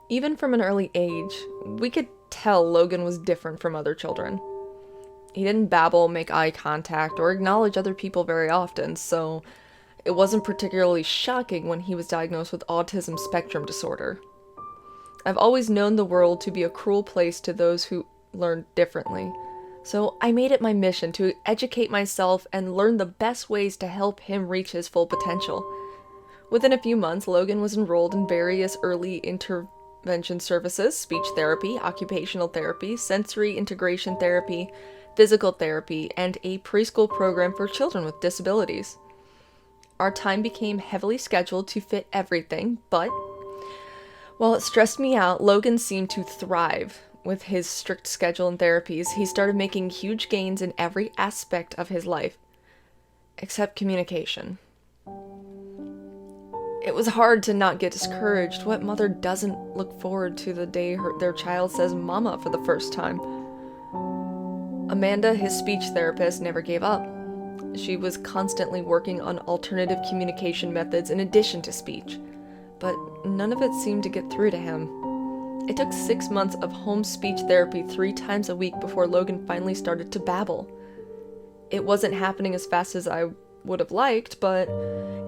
Even from an early age, we could tell Logan was different from other children. He didn't babble, make eye contact, or acknowledge other people very often, so it wasn't particularly shocking when he was diagnosed with autism spectrum disorder. I've always known the world to be a cruel place to those who learn differently, so I made it my mission to educate myself and learn the best ways to help him reach his full potential. Within a few months, Logan was enrolled in various early intervention services, speech therapy, occupational therapy, sensory integration therapy, physical therapy, and a preschool program for children with disabilities. Our time became heavily scheduled to fit everything, but while it stressed me out, Logan seemed to thrive. With his strict schedule and therapies, he started making huge gains in every aspect of his life, except communication. It was hard to not get discouraged. What mother doesn't look forward to the day their child says mama for the first time? Amanda, his speech therapist, never gave up. She was constantly working on alternative communication methods in addition to speech, but none of it seemed to get through to him. It took 6 months of home speech therapy 3 times a week before Logan finally started to babble. It wasn't happening as fast as I would have liked, but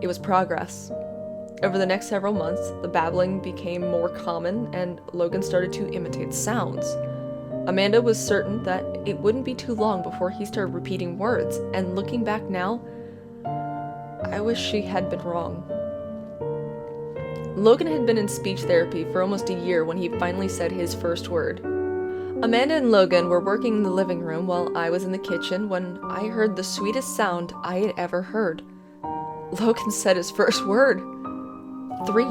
it was progress. Over the next several months, the babbling became more common and Logan started to imitate sounds. Amanda was certain that it wouldn't be too long before he started repeating words, and looking back now, I wish she had been wrong. Logan had been in speech therapy for almost a year when he finally said his first word. Amanda and Logan were working in the living room while I was in the kitchen when I heard the sweetest sound I had ever heard. Logan said his first word. 3.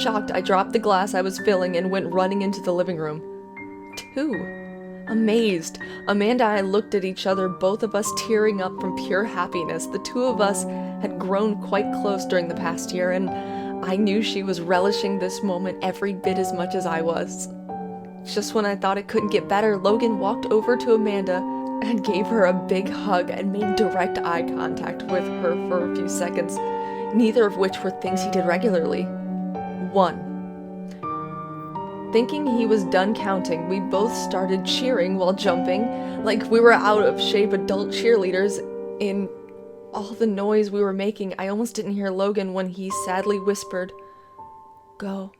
Shocked, I dropped the glass I was filling and went running into the living room. 2. Amazed, Amanda and I looked at each other, both of us tearing up from pure happiness. The two of us had grown quite close during the past year, and I knew she was relishing this moment every bit as much as I was. Just when I thought it couldn't get better, Logan walked over to Amanda and gave her a big hug and made direct eye contact with her for a few seconds, neither of which were things he did regularly. 1. Thinking he was done counting, we both started cheering while jumping, like we were out of shape adult cheerleaders. In all the noise we were making, I almost didn't hear Logan when he sadly whispered, "Go."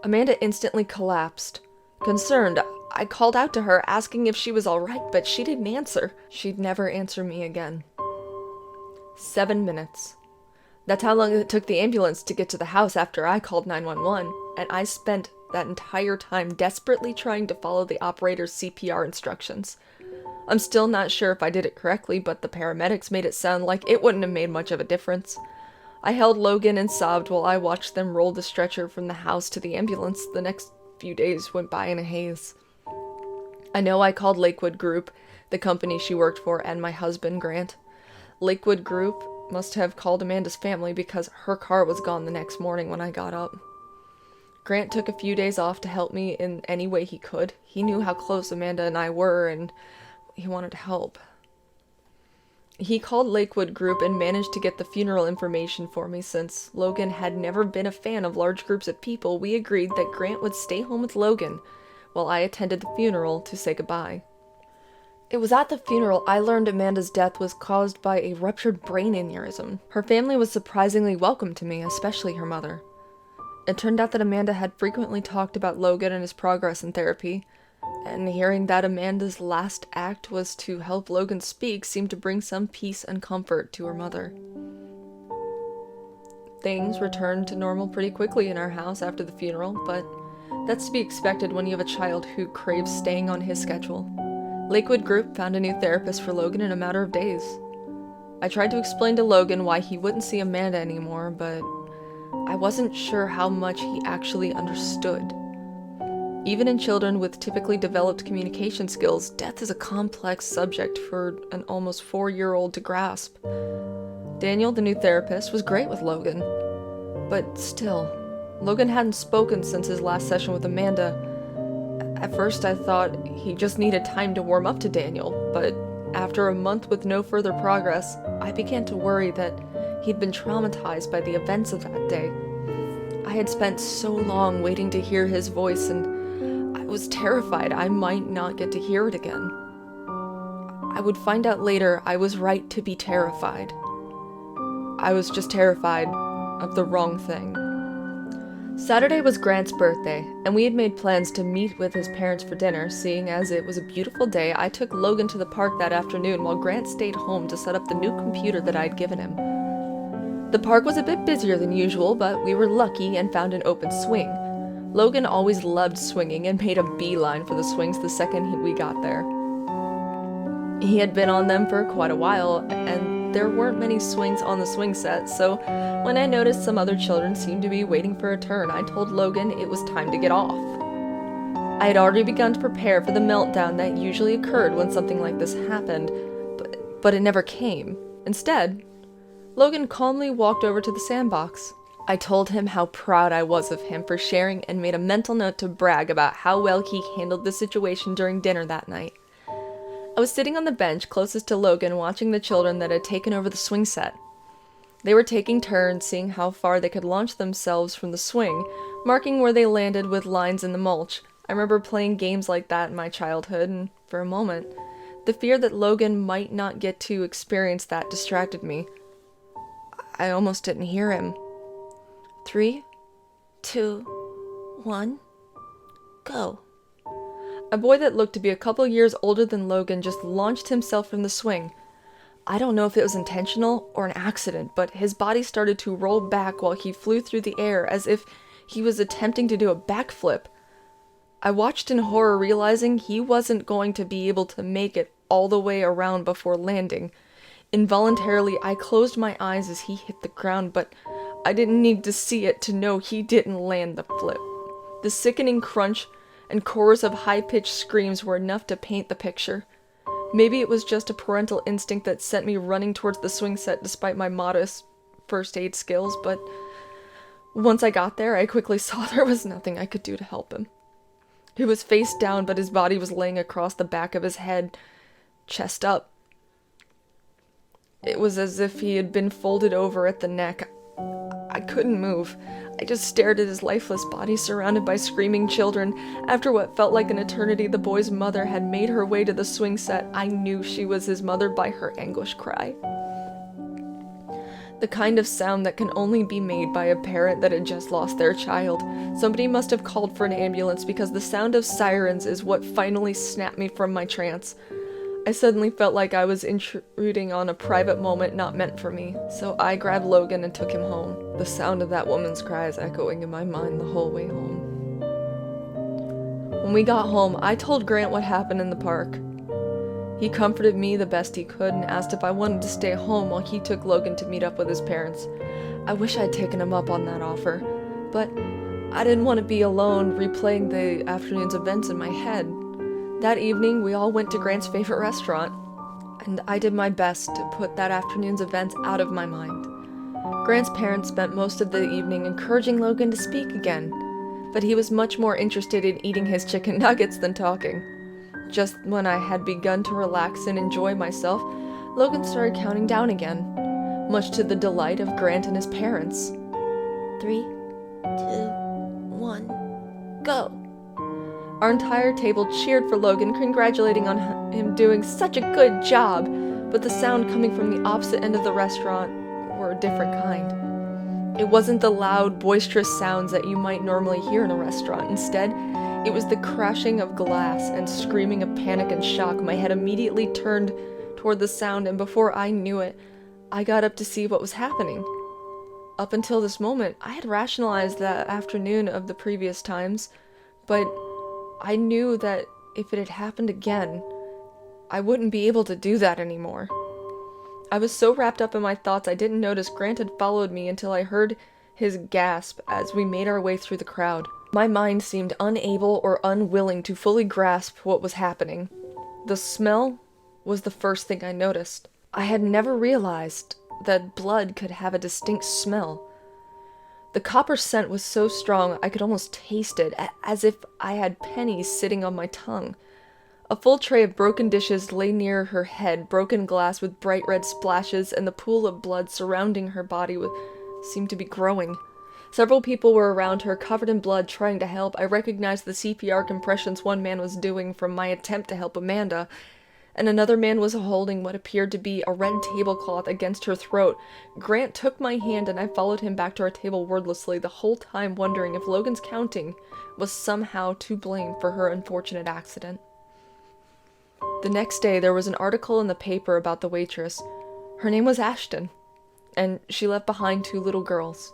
Amanda instantly collapsed. Concerned, I called out to her, asking if she was alright, but she didn't answer. She'd never answer me again. 7 minutes. That's how long it took the ambulance to get to the house after I called 911, and I spent that entire time desperately trying to follow the operator's CPR instructions. I'm still not sure if I did it correctly, but the paramedics made it sound like it wouldn't have made much of a difference. I held Logan and sobbed while I watched them roll the stretcher from the house to the ambulance. The next few days went by in a haze. I know I called Lakewood Group, the company she worked for, and my husband, Grant. Lakewood Group must have called Amanda's family because her car was gone the next morning when I got up. Grant took a few days off to help me in any way he could. He knew how close Amanda and I were, and he wanted to help. He called Lakewood Group and managed to get the funeral information for me. Since Logan had never been a fan of large groups of people, we agreed that Grant would stay home with Logan while I attended the funeral to say goodbye. It was at the funeral I learned Amanda's death was caused by a ruptured brain aneurysm. Her family was surprisingly welcome to me, especially her mother. It turned out that Amanda had frequently talked about Logan and his progress in therapy, and hearing that Amanda's last act was to help Logan speak seemed to bring some peace and comfort to her mother. Things returned to normal pretty quickly in our house after the funeral, but that's to be expected when you have a child who craves staying on his schedule. Lakewood Group found a new therapist for Logan in a matter of days. I tried to explain to Logan why he wouldn't see Amanda anymore, but I wasn't sure how much he actually understood. Even in children with typically developed communication skills, death is a complex subject for an almost 4-year-old to grasp. Daniel, the new therapist, was great with Logan, but still, Logan hadn't spoken since his last session with Amanda. At first I thought he just needed time to warm up to Daniel, but after a month with no further progress, I began to worry that he'd been traumatized by the events of that day. I had spent so long waiting to hear his voice, and I was terrified I might not get to hear it again. I would find out later I was right to be terrified. I was just terrified of the wrong thing. Saturday was Grant's birthday, and we had made plans to meet with his parents for dinner. Seeing as it was a beautiful day, I took Logan to the park that afternoon while Grant stayed home to set up the new computer that I'd given him. The park was a bit busier than usual, but we were lucky and found an open swing. Logan always loved swinging and made a beeline for the swings the second we got there. He had been on them for quite a while, and there weren't many swings on the swing set, so when I noticed some other children seemed to be waiting for a turn, I told Logan it was time to get off. I had already begun to prepare for the meltdown that usually occurred when something like this happened, but it never came. Instead, Logan calmly walked over to the sandbox. I told him how proud I was of him for sharing and made a mental note to brag about how well he handled the situation during dinner that night. I was sitting on the bench closest to Logan watching the children that had taken over the swing set. They were taking turns seeing how far they could launch themselves from the swing, marking where they landed with lines in the mulch. I remember playing games like that in my childhood, and for a moment, the fear that Logan might not get to experience that distracted me. I almost didn't hear him. 3, 2, 1, go. A boy that looked to be a couple years older than Logan just launched himself from the swing. I don't know if it was intentional or an accident, but his body started to roll back while he flew through the air as if he was attempting to do a backflip. I watched in horror, realizing he wasn't going to be able to make it all the way around before landing. Involuntarily, I closed my eyes as he hit the ground, but I didn't need to see it to know he didn't land the flip. The sickening crunch and chorus of high-pitched screams were enough to paint the picture. Maybe it was just a parental instinct that sent me running towards the swing set despite my modest first aid skills, but once I got there, I quickly saw there was nothing I could do to help him. He was face down, but his body was laying across the back of his head, chest up. It was as if he had been folded over at the neck. I couldn't move. I just stared at his lifeless body surrounded by screaming children. After what felt like an eternity, the boy's mother had made her way to the swing set. I knew she was his mother by her anguished cry. The kind of sound that can only be made by a parent that had just lost their child. Somebody must have called for an ambulance because the sound of sirens is what finally snapped me from my trance. I suddenly felt like I was intruding on a private moment not meant for me, so I grabbed Logan and took him home, the sound of that woman's cries echoing in my mind the whole way home. When we got home, I told Grant what happened in the park. He comforted me the best he could and asked if I wanted to stay home while he took Logan to meet up with his parents. I wish I'd taken him up on that offer, but I didn't want to be alone replaying the afternoon's events in my head. That evening, we all went to Grant's favorite restaurant, and I did my best to put that afternoon's events out of my mind. Grant's parents spent most of the evening encouraging Logan to speak again, but he was much more interested in eating his chicken nuggets than talking. Just when I had begun to relax and enjoy myself, Logan started counting down again, much to the delight of Grant and his parents. 3, 2, 1, go! Our entire table cheered for Logan, congratulating on him doing such a good job, but the sound coming from the opposite end of the restaurant were a different kind. It wasn't the loud, boisterous sounds that you might normally hear in a restaurant. Instead, it was the crashing of glass and screaming of panic and shock. My head immediately turned toward the sound, and before I knew it, I got up to see what was happening. Up until this moment, I had rationalized that afternoon of the previous times, but I knew that if it had happened again, I wouldn't be able to do that anymore. I was so wrapped up in my thoughts I didn't notice Grant had followed me until I heard his gasp as we made our way through the crowd. My mind seemed unable or unwilling to fully grasp what was happening. The smell was the first thing I noticed. I had never realized that blood could have a distinct smell. The copper scent was so strong I could almost taste it, as if I had pennies sitting on my tongue. A full tray of broken dishes lay near her head, broken glass with bright red splashes, and the pool of blood surrounding her body seemed to be growing. Several people were around her, covered in blood, trying to help. I recognized the CPR compressions one man was doing from my attempt to help Amanda, and another man was holding what appeared to be a red tablecloth against her throat. Grant took my hand and I followed him back to our table wordlessly, the whole time wondering if Logan's counting was somehow to blame for her unfortunate accident. The next day, there was an article in the paper about the waitress. Her name was Ashton, and she left behind 2 little girls.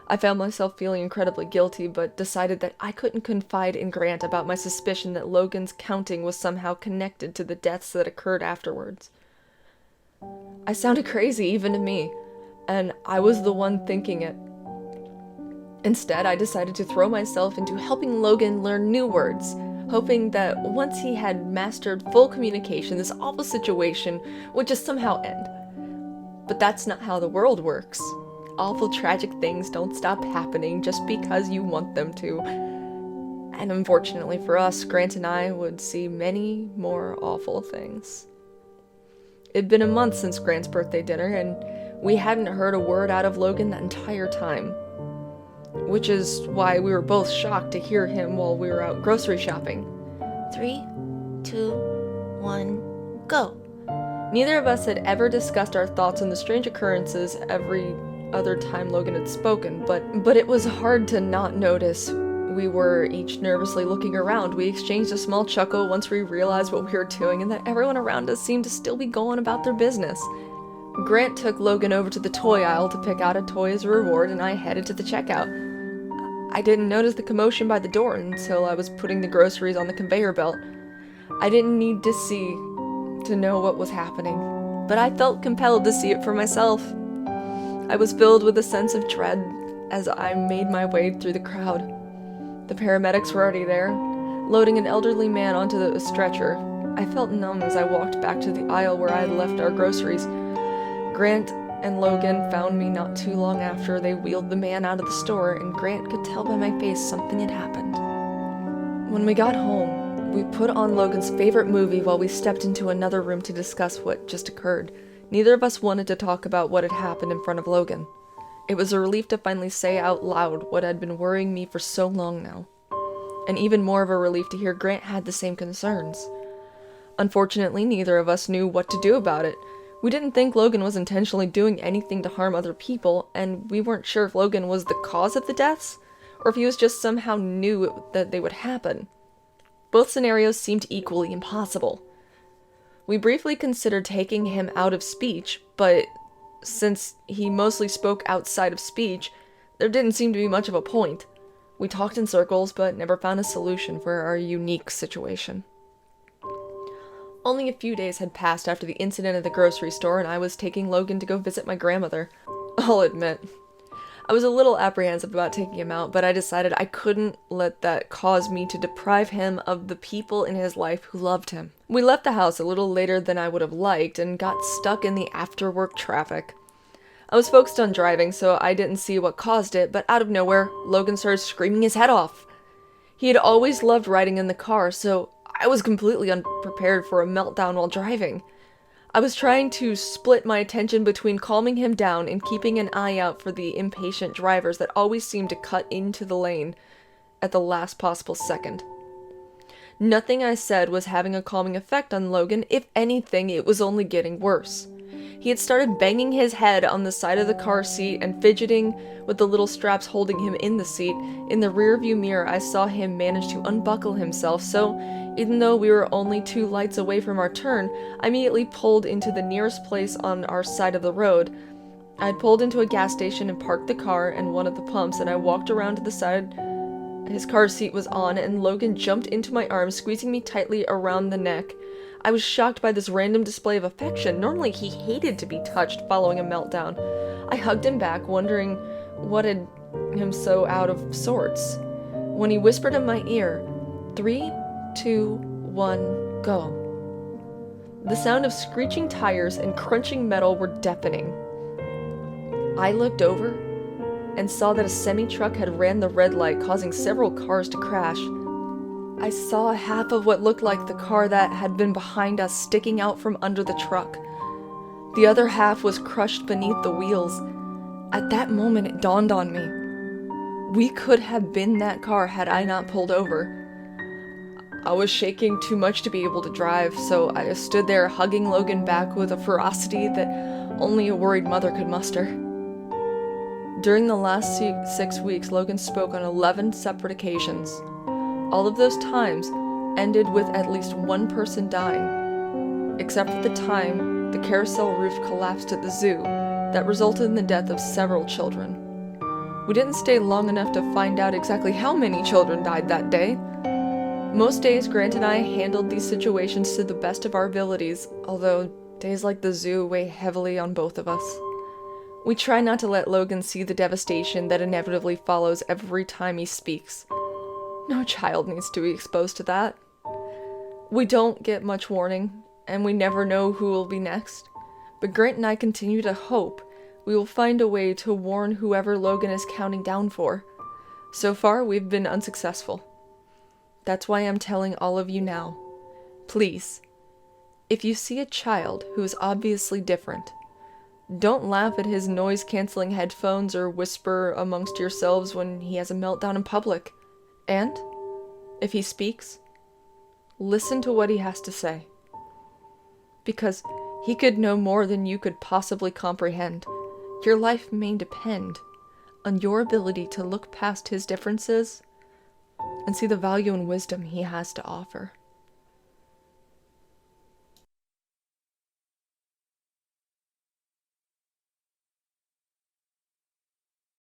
I found myself feeling incredibly guilty, but decided that I couldn't confide in Grant about my suspicion that Logan's counting was somehow connected to the deaths that occurred afterwards. I sounded crazy even to me, and I was the one thinking it. Instead, I decided to throw myself into helping Logan learn new words, hoping that once he had mastered full communication, this awful situation would just somehow end. But that's not how the world works. Awful, tragic things don't stop happening just because you want them to. And unfortunately for us, Grant and I would see many more awful things. It'd been a month since Grant's birthday dinner, and we hadn't heard a word out of Logan that entire time. Which is why we were both shocked to hear him while we were out grocery shopping. 3, 2, 1, go. Neither of us had ever discussed our thoughts on the strange occurrences every other time Logan had spoken, but it was hard to not notice. We were each nervously looking around. We exchanged a small chuckle once we realized what we were doing and that everyone around us seemed to still be going about their business. Grant took Logan over to the toy aisle to pick out a toy as a reward, and I headed to the checkout. I didn't notice the commotion by the door until I was putting the groceries on the conveyor belt. I didn't need to see to know what was happening, but I felt compelled to see it for myself. I was filled with a sense of dread as I made my way through the crowd. The paramedics were already there, loading an elderly man onto the stretcher. I felt numb as I walked back to the aisle where I had left our groceries. Grant and Logan found me not too long after they wheeled the man out of the store, and Grant could tell by my face something had happened. When we got home, we put on Logan's favorite movie while we stepped into another room to discuss what just occurred. Neither of us wanted to talk about what had happened in front of Logan. It was a relief to finally say out loud what had been worrying me for so long now. And even more of a relief to hear Grant had the same concerns. Unfortunately, neither of us knew what to do about it. We didn't think Logan was intentionally doing anything to harm other people, and we weren't sure if Logan was the cause of the deaths, or if he was just somehow knew that they would happen. Both scenarios seemed equally impossible. We briefly considered taking him out of speech, but since he mostly spoke outside of speech, there didn't seem to be much of a point. We talked in circles, but never found a solution for our unique situation. Only a few days had passed after the incident at the grocery store, and I was taking Logan to go visit my grandmother. I'll admit, I was a little apprehensive about taking him out, but I decided I couldn't let that cause me to deprive him of the people in his life who loved him. We left the house a little later than I would have liked and got stuck in the after-work traffic. I was focused on driving, so I didn't see what caused it, but out of nowhere, Logan started screaming his head off. He had always loved riding in the car, so I was completely unprepared for a meltdown while driving. I was trying to split my attention between calming him down and keeping an eye out for the impatient drivers that always seemed to cut into the lane at the last possible second. Nothing I said was having a calming effect on Logan. If anything, it was only getting worse. He had started banging his head on the side of the car seat and fidgeting with the little straps holding him in the seat. In the rearview mirror, I saw him manage to unbuckle himself, so even though we were only 2 lights away from our turn, I immediately pulled into the nearest place on our side of the road. I had pulled into a gas station and parked the car in one of the pumps, and I walked around to the side his car seat was on, and Logan jumped into my arms, squeezing me tightly around the neck. I was shocked by this random display of affection. Normally he hated to be touched following a meltdown. I hugged him back, wondering what had him so out of sorts. When he whispered in my ear, 3, 2, 1, go. The sound of screeching tires and crunching metal were deafening. I looked over and saw that a semi-truck had ran the red light, causing several cars to crash. I saw half of what looked like the car that had been behind us sticking out from under the truck. The other half was crushed beneath the wheels. At that moment, it dawned on me. We could have been that car had I not pulled over. I was shaking too much to be able to drive, so I stood there hugging Logan back with a ferocity that only a worried mother could muster. During the last 6 weeks, Logan spoke on 11 separate occasions. All of those times ended with at least one person dying, except for the time the carousel roof collapsed at the zoo that resulted in the death of several children. We didn't stay long enough to find out exactly how many children died that day. Most days, Grant and I handled these situations to the best of our abilities, although days like the zoo weigh heavily on both of us. We try not to let Logan see the devastation that inevitably follows every time he speaks. No child needs to be exposed to that. We don't get much warning, and we never know who will be next. But Grant and I continue to hope we will find a way to warn whoever Logan is counting down for. So far, we've been unsuccessful. That's why I'm telling all of you now. Please, if you see a child who is obviously different, don't laugh at his noise-canceling headphones or whisper amongst yourselves when he has a meltdown in public. And, if he speaks, listen to what he has to say. Because he could know more than you could possibly comprehend. Your life may depend on your ability to look past his differences and see the value and wisdom he has to offer.